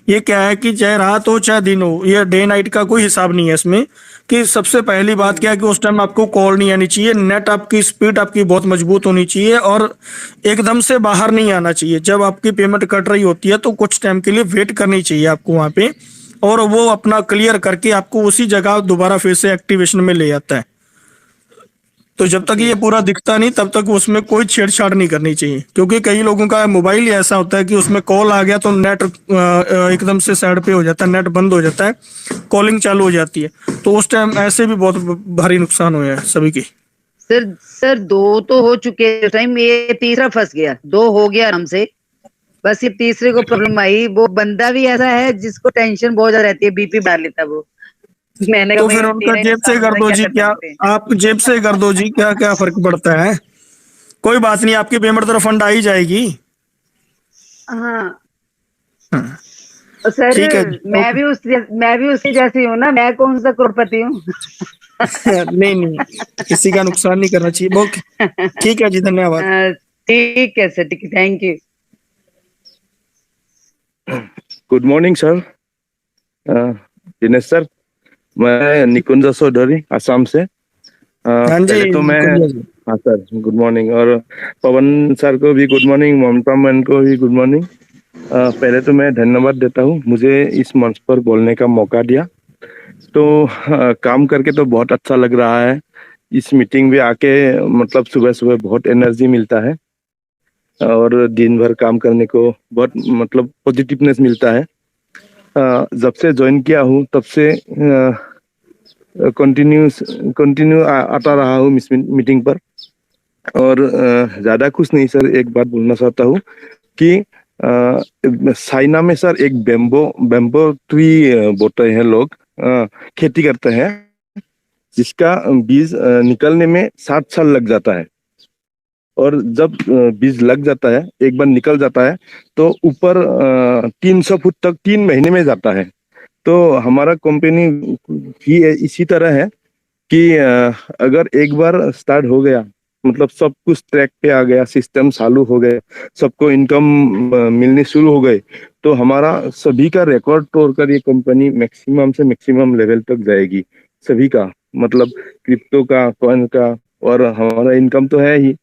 ये क्या है कि चाहे रात हो चाहे दिन हो, ये डे नाइट का कोई हिसाब नहीं है इसमें। कि सबसे पहली बात क्या है कि उस टाइम आपको कॉल नहीं आनी चाहिए, नेट आपकी स्पीड आपकी बहुत मजबूत होनी चाहिए, और एकदम से बाहर नहीं आना चाहिए। जब आपकी पेमेंट कट रही होती है तो कुछ टाइम के लिए वेट करनी चाहिए आपको वहाँ पे, और वो अपना क्लियर करके आपको उसी जगह दोबारा फिर से एक्टिवेशन में ले जाता है। तो जब तक ये पूरा दिखता नहीं तब तक उसमें कोई छेड़छाड़ नहीं करनी चाहिए, क्योंकि कई लोगों का मोबाइल ही ऐसा होता है कि उसमें कॉल आ गया तो नेट एकदम से साइड पे हो जाता है, नेट बंद हो जाता है, कॉलिंग चालू हो जाती है। तो उस टाइम ऐसे भी बहुत भारी नुकसान हुए हैं सभी की। सर 2 तो हो चुके हैं टाइम, ये तीसरा फंस गया। 2 हो गया आराम से, बस ये तीसरे को प्रॉब्लम आई। वो बंदा भी ऐसा है जिसको टेंशन बहुत ज्यादा रहती है, बीपी बढ़ा लेता है वो। मैंने तो कहा फिर भाई उनका तेरा ही जेब से नुकसान कर होता है, दो क्या जी, कर क्या सकते हैं। आप जेब से कर दो जी, क्या क्या फर्क पड़ता है। कोई बात नहीं, आपकी पेमेंट तो रिफंड आ ही जाएगी। हाँ हाँ, और सर ठीक है जी, मैं भी उसकी जैसी हूँ ना, मैं कौन सा करोड़पति हूँ। नहीं नहीं, किसी का नुकसान नहीं करना चाहिए। बहुत ठीक है जी, धन्यवाद। ठीक है सर, ठीक है, thank you. Good morning sir, Dinesh sir. मैं निकुंज चौधरी आसाम से। हाँ जी पहले तो मैं, कुंजा जी। हाँ सर गुड मॉर्निंग, और पवन सर को भी गुड मॉर्निंग, ममता मैम को भी गुड मॉर्निंग। पहले तो मैं धन्यवाद देता हूँ मुझे इस मंच पर बोलने का मौका दिया। तो काम करके तो बहुत अच्छा लग रहा है। इस मीटिंग में आके मतलब सुबह सुबह बहुत एनर्जी मिलता है और दिन भर काम करने को बहुत मतलब पॉजिटिवनेस मिलता है। जब से ज्वाइन किया हूँ तब से कंटिन्यू आता रहा हूँ इस मीटिंग पर। और ज़्यादा कुछ नहीं सर, एक बात बोलना चाहता हूँ कि चाइना में सर एक बेम्बो ट्री बोते हैं लोग, खेती करते हैं, जिसका बीज निकलने में 7 साल लग जाता है। और जब बीज लग जाता है, एक बार निकल जाता है, तो ऊपर 300 फुट तक 3 महीने में जाता है। तो हमारा कंपनी भी इसी तरह है कि अगर एक बार स्टार्ट हो गया, मतलब सब कुछ ट्रैक पे आ गया, सिस्टम चालू हो गए, सबको इनकम मिलने शुरू हो गए, तो हमारा सभी का रिकॉर्ड तोड़कर ये कंपनी मैक्सिमम से मैक्सिमम लेवल तक जाएगी। सभी का मतलब क्रिप्टो का, कॉइन का, और हमारा इनकम तो है ही।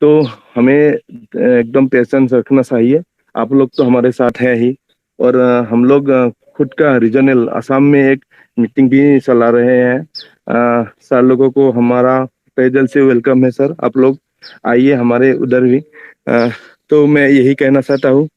तो हमें एकदम पेशेंस रखना चाहिए। आप लोग तो हमारे साथ हैं ही, और हम लोग खुद का रीजनल असम में एक मीटिंग भी चला रहे हैं। सर लोगों को हमारा तहे दिल से वेलकम है सर, आप लोग आइए हमारे उधर भी। तो मैं यही कहना चाहता हूँ।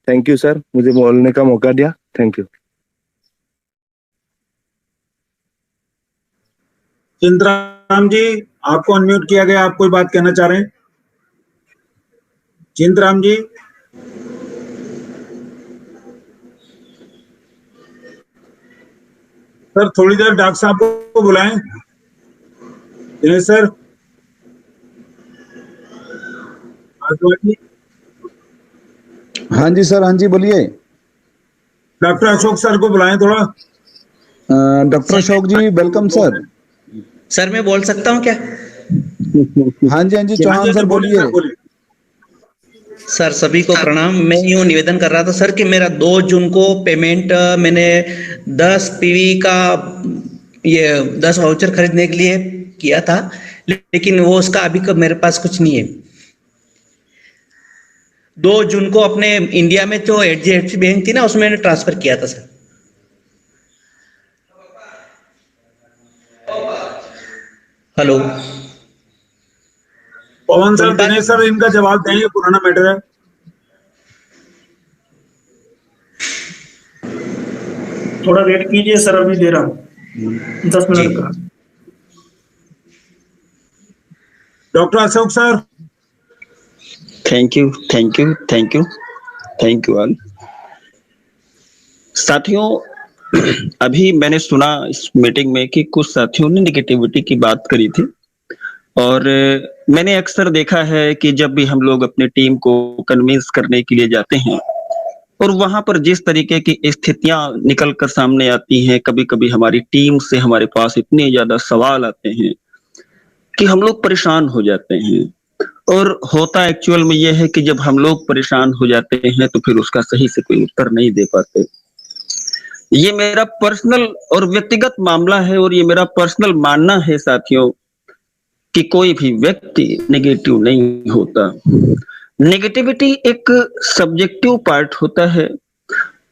थैंक यू सर, मुझे बोलने का मौका दिया, थैंक यू। चिंतराम जी, आपको अनम्यूट किया गया, आप कोई बात कहना चाह रहे हैं? चिंतराम जी, सर थोड़ी देर डॉक्टर साहब को बुलाएं। दिनेश सर, हाँ जी सर, हाँ जी बोलिए। डॉक्टर अशोक सर को बुलाएं थोड़ा। डॉक्टर अशोक जी वेलकम सर। सर मैं बोल सकता हूँ क्या? हाँ जी चौहान सर बोलिए। सर सभी को प्रणाम। मैं यूँ निवेदन कर रहा था सर कि मेरा 2 जून को पेमेंट मैंने 10 पीवी का ये 10 वाउचर खरीदने के लिए किया था, लेकिन वो उसका अभी का मेरे पास कुछ नहीं है। 2 जून को अपने इंडिया में जो HDFC बैंक थी ना, उसमें मैंने ट्रांसफर किया था सर। हेलो पवन सर, दिनेश सर इनका जवाब देंगे, पुराना मैटर है। थोड़ा वेट कीजिए सर, अभी दे रहा हूँ 10 मिनट का। Doctor Ashok sir. Thank you thank you thank you thank you all. साथियों, अभी मैंने सुना इस मीटिंग में कि कुछ साथियों ने निगेटिविटी की बात करी थी, और मैंने अक्सर देखा है कि जब भी हम लोग अपनी टीम को कन्विंस करने के लिए जाते हैं और वहां पर जिस तरीके की स्थितियां निकल कर सामने आती हैं, कभी कभी हमारी टीम से हमारे पास इतने ज्यादा सवाल आते हैं कि हम लोग परेशान हो जाते हैं। और होता एक्चुअल में यह है कि जब हम लोग परेशान हो जाते हैं तो फिर उसका सही से कोई उत्तर नहीं दे पाते। ये मेरा पर्सनल और व्यक्तिगत मामला है और ये मेरा पर्सनल मानना है साथियों कि कोई भी व्यक्ति नेगेटिव नहीं होता। नेगेटिविटी एक सब्जेक्टिव पार्ट होता है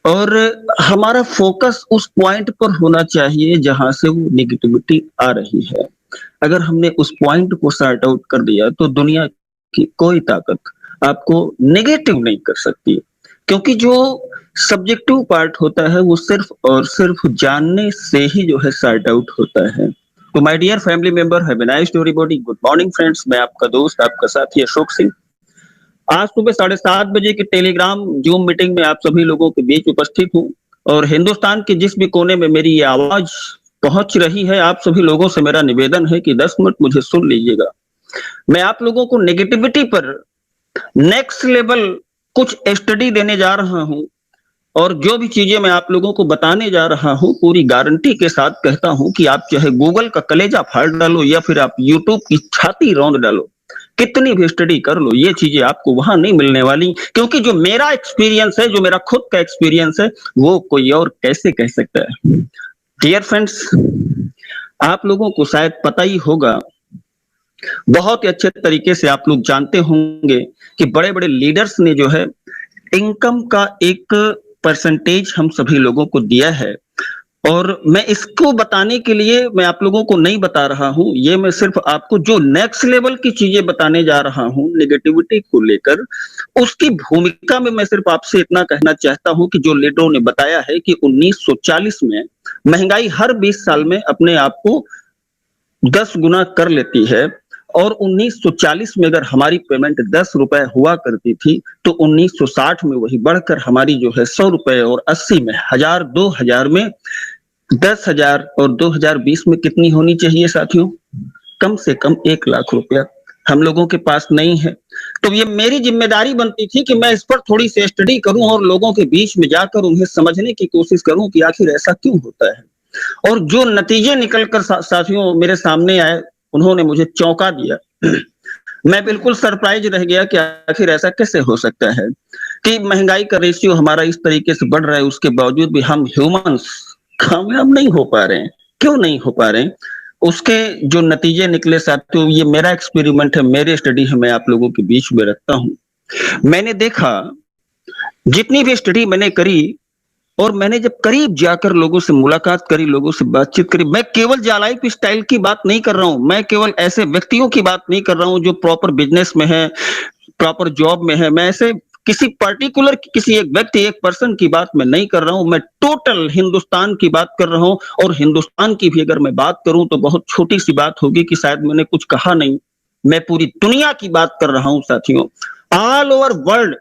और हमारा फोकस उस पॉइंट पर होना चाहिए जहां से वो नेगेटिविटी आ रही है। अगर हमने उस पॉइंट को सॉर्ट आउट कर दिया तो दुनिया की कोई ताकत आपको नेगेटिव नहीं कर सकती, क्योंकि जो सब्जेक्टिव पार्ट होता है वो सिर्फ और सिर्फ जानने से ही जो है सॉर्ट आउट होता है। तो my dear family member, have a nice story body. Good morning friends, मैं आपका दोस्त, आपका साथी अशोक सिंह। आज सुबह 7:30 बजे की टेलीग्राम जूम मीटिंग में आप सभी लोगों के बीच उपस्थित हूँ और हिंदुस्तान के जिस भी कोने में मेरी ये आवाज पहुंच रही है, आप सभी लोगों से मेरा निवेदन है कि 10 मिनट मुझे सुन लीजिएगा। मैं आप लोगों को नेगेटिविटी पर नेक्स्ट लेवल कुछ स्टडी देने जा रहा हूं और जो भी चीजें मैं आप लोगों को बताने जा रहा हूं पूरी गारंटी के साथ कहता हूं कि आप चाहे गूगल का कलेजा फाड़ डालो या फिर आप यूट्यूब की छाती रौंद डालो, कितनी भी स्टडी कर लो, ये चीजें आपको वहां नहीं मिलने वाली, क्योंकि जो मेरा एक्सपीरियंस है, जो मेरा खुद का एक्सपीरियंस है, वो कोई और कैसे कह सकता है। डियर फ्रेंड्स, आप लोगों को शायद पता ही होगा, बहुत ही अच्छे तरीके से आप लोग जानते होंगे कि बड़े बड़े लीडर्स ने जो है इनकम का एक परसेंटेज हम सभी लोगों को दिया है और मैं इसको बताने के लिए मैं आप लोगों को नहीं बता रहा हूं, ये मैं सिर्फ आपको जो नेक्स्ट लेवल की चीजें बताने जा रहा हूं नेगेटिविटी को लेकर, उसकी भूमिका में मैं सिर्फ आपसे इतना कहना चाहता हूं कि जो लीडरों ने बताया है कि 1940 में महंगाई हर 20 साल में अपने आप को 10 गुना कर लेती है और 1940 में अगर हमारी पेमेंट 10 रुपए हुआ करती थी तो 1960 में वही बढ़कर हमारी जो है 100 रुपए और 80 में 1000, 2000 में 10,000 और 2020 में कितनी होनी चाहिए साथियों? कम से कम 1 लाख रुपया हम लोगों के पास नहीं है। तो ये मेरी जिम्मेदारी बनती थी कि मैं इस पर थोड़ी सी स्टडी करूं और लोगों के बीच में जाकर उन्हें समझने की कोशिश करूं कि आखिर ऐसा क्यों होता है। और जो नतीजे निकलकर साथियों मेरे सामने आए, उन्होंने मुझे चौंका दिया। मैं बिल्कुल सरप्राइज रह गया कि आखिर ऐसा कैसे हो सकता है कि महंगाई का रेशियो हमारा इस तरीके से बढ़ रहा है, उसके बावजूद भी हम ह्यूमंस कामयाब नहीं हो पा रहे हैं। क्यों नहीं हो पा रहे हैं? उसके जो नतीजे निकले साथियों, ये मेरा एक्सपेरिमेंट है, मेरी स्टडी है, मैं आप लोगों के बीच में रखता हूं। मैंने देखा, जितनी भी स्टडी मैंने करी और मैंने जब करीब जाकर लोगों से मुलाकात करी, लोगों से बातचीत करी, मैं केवल लाइफ स्टाइल की बात नहीं कर रहा हूं, मैं केवल ऐसे व्यक्तियों की बात नहीं कर रहा हूं जो प्रॉपर बिजनेस में है, प्रॉपर जॉब में है, मैं ऐसे किसी पर्टिकुलर किसी एक व्यक्ति, एक पर्सन की बात मैं नहीं कर रहा हूं, मैं टोटल हिंदुस्तान की बात कर रहा हूं। और हिंदुस्तान की भी अगर मैं बात करूं तो बहुत छोटी सी बात होगी कि शायद मैंने कुछ कहा नहीं, मैं पूरी दुनिया की बात कर रहा हूं साथियों, ऑल ओवर वर्ल्ड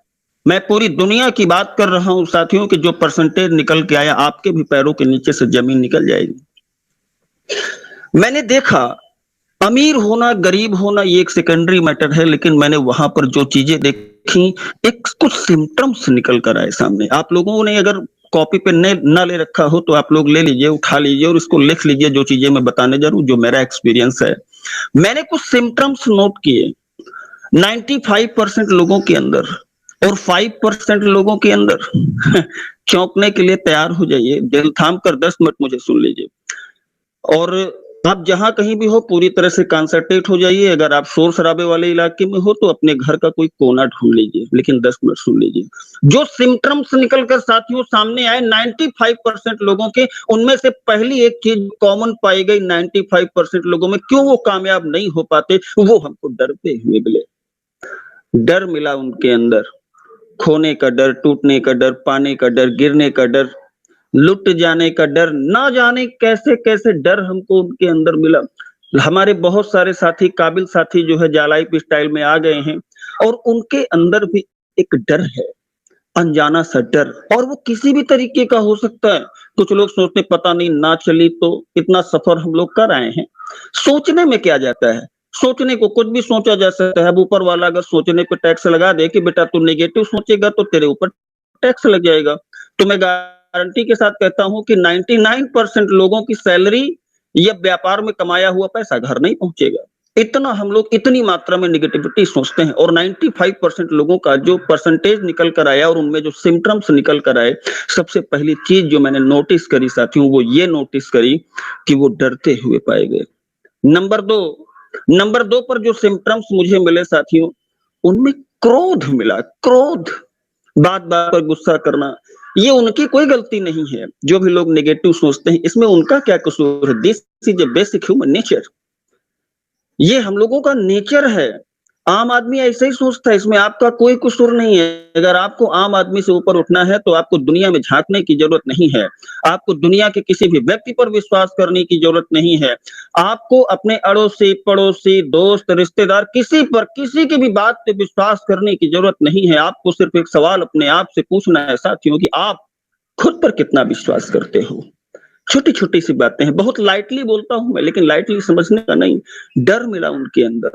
मैं पूरी दुनिया की बात कर रहा हूं साथियों कि जो परसेंटेज निकल के आया, आपके भी पैरों के नीचे से जमीन निकल जाएगी। मैंने देखा, अमीर होना गरीब होना ये एक सेकेंडरी मैटर है, लेकिन मैंने वहां पर जो चीजें देखी, एक कुछ सिम्टम्स निकल कर आए सामने। आप लोगों ने अगर कॉपी पे न ले रखा हो तो आप लोग ले लीजिए, उठा लीजिए और इसको लिख लीजिए, जो चीजें मैं बताने जा रहा हूं, जो मेरा एक्सपीरियंस है। मैंने कुछ सिम्टम्स नोट किए 95% लोगों के अंदर और 5% लोगों के अंदर। चौंकने के लिए तैयार हो जाइए, दिल थाम कर 10 मिनट मुझे सुन लीजिए और आप जहां कहीं भी हो पूरी तरह से कंसंट्रेट हो जाइए। अगर आप शोर शराबे वाले इलाके में हो तो अपने घर का कोई कोना ढूंढ लीजिए, लेकिन 10 मिनट सुन लीजिए। जो सिम्टम्स निकलकर साथियों सामने आए 95% लोगों के, उनमें से पहली एक चीज कॉमन पाई गई 95% लोगों में, क्यों वो कामयाब नहीं हो पाते, वो हमको डरते हुए मिले। डर मिला उनके अंदर, खोने का डर, टूटने का डर, पाने का डर, गिरने का डर, लुट जाने का डर, ना जाने कैसे कैसे डर हमको उनके अंदर मिला। हमारे बहुत सारे साथी, काबिल साथी जो है लाइफ स्टाइल में आ गए हैं और उनके अंदर भी एक डर है, अनजाना सा डर, और वो किसी भी तरीके का हो सकता है। कुछ लोग सोचते पता नहीं ना चली तो, इतना सफर हम लोग कर आए हैं। सोचने में क्या जाता है, सोचने को कुछ भी सोचा जा सकता है। अब ऊपर वाला अगर सोचने पे टैक्स लगा दे कि बेटा तू नेगेटिव सोचेगा तो तेरे ऊपर टैक्स लग जाएगा, तो मैं गारंटी के साथ कहता हूं कि 99% लोगों की सैलरी या व्यापार में कमाया हुआ पैसा घर नहीं पहुंचेगा। इतना हम लोग इतनी मात्रा में निगेटिविटी सोचते हैं, और 95% लोगों का जो परसेंटेज निकल कर आया और उनमें जो सिम्टम्स निकल कर आए, सबसे पहली चीज जो मैंने नोटिस करी साथियों, वो ये नोटिस करी कि वो डरते हुए पाए गए। नंबर दो पर जो सिम्टम्स मुझे मिले साथियों, उनमें क्रोध मिला। क्रोध, बात बात पर गुस्सा करना, ये उनकी कोई गलती नहीं है। जो भी लोग नेगेटिव सोचते हैं, इसमें उनका क्या कसूर है? This is a basic human nature, ये हम लोगों का नेचर है। आम आदमी ऐसे ही सोचता है, इसमें आपका कोई कसूर नहीं है। अगर आपको आम आदमी से ऊपर उठना है तो आपको दुनिया में झांकने की जरूरत नहीं है, आपको दुनिया के किसी भी व्यक्ति पर विश्वास करने की जरूरत नहीं है, आपको अपने अड़ोसी पड़ोसी दोस्त रिश्तेदार किसी की भी बात पे विश्वास करने की जरूरत नहीं है। आपको सिर्फ एक सवाल अपने आप से पूछना है साथियों कि आप खुद पर कितना विश्वास करते हो। छोटी छोटी सी बातें हैं, बहुत लाइटली बोलता हूं मैं, लेकिन लाइटली समझने का नहीं। डर मिला उनके अंदर,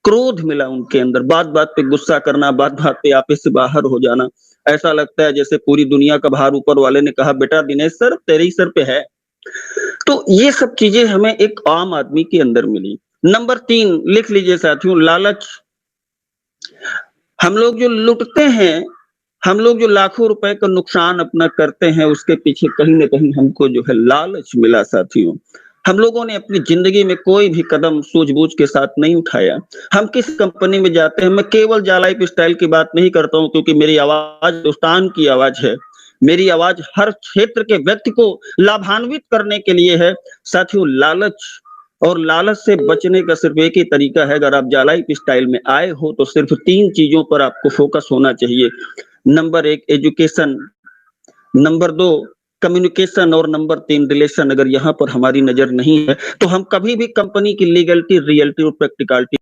क्रोध मिला उनके अंदर, बात बात पे गुस्सा करना, बात बात पे आपस से बाहर हो जाना। ऐसा लगता है जैसे पूरी दुनिया का भार ऊपर वाले ने कहा, बेटा दिनेश सर तेरे ही सर पे है। तो ये सब चीजें हमें एक आम आदमी के अंदर मिली। नंबर 3 लिख लीजिए साथियों, लालच। हम लोग जो लुटते हैं, हम लोग जो लाखों रुपए का नुकसान अपना करते हैं, उसके पीछे कहीं ना कहीं हमको जो है लालच मिला साथियों। हम लोगों ने अपनी जिंदगी में कोई भी कदम सूझबूझ के साथ नहीं उठाया। हम किस कंपनी में जाते हैं, मैं केवल जालाइफ स्टाइल की बात नहीं करता हूं, क्योंकि मेरी आवाज हिंदुस्तान की आवाज है। मेरी आवाज हर क्षेत्र के व्यक्ति को लाभान्वित करने के लिए है साथियों। लालच और लालच से बचने का सिर्फ एक ही तरीका है। अगर आप जालाइफ स्टाइल में आए हो तो सिर्फ 3 चीजों पर आपको फोकस होना चाहिए। नंबर 1 एजुकेशन, नंबर 2 कम्युनिकेशन, और नंबर 3 रिलेशन। अगर यहाँ पर हमारी नजर नहीं है तो हम कभी भी कंपनी की लीगलिटी, रियलिटी और प्रैक्टिकलिटी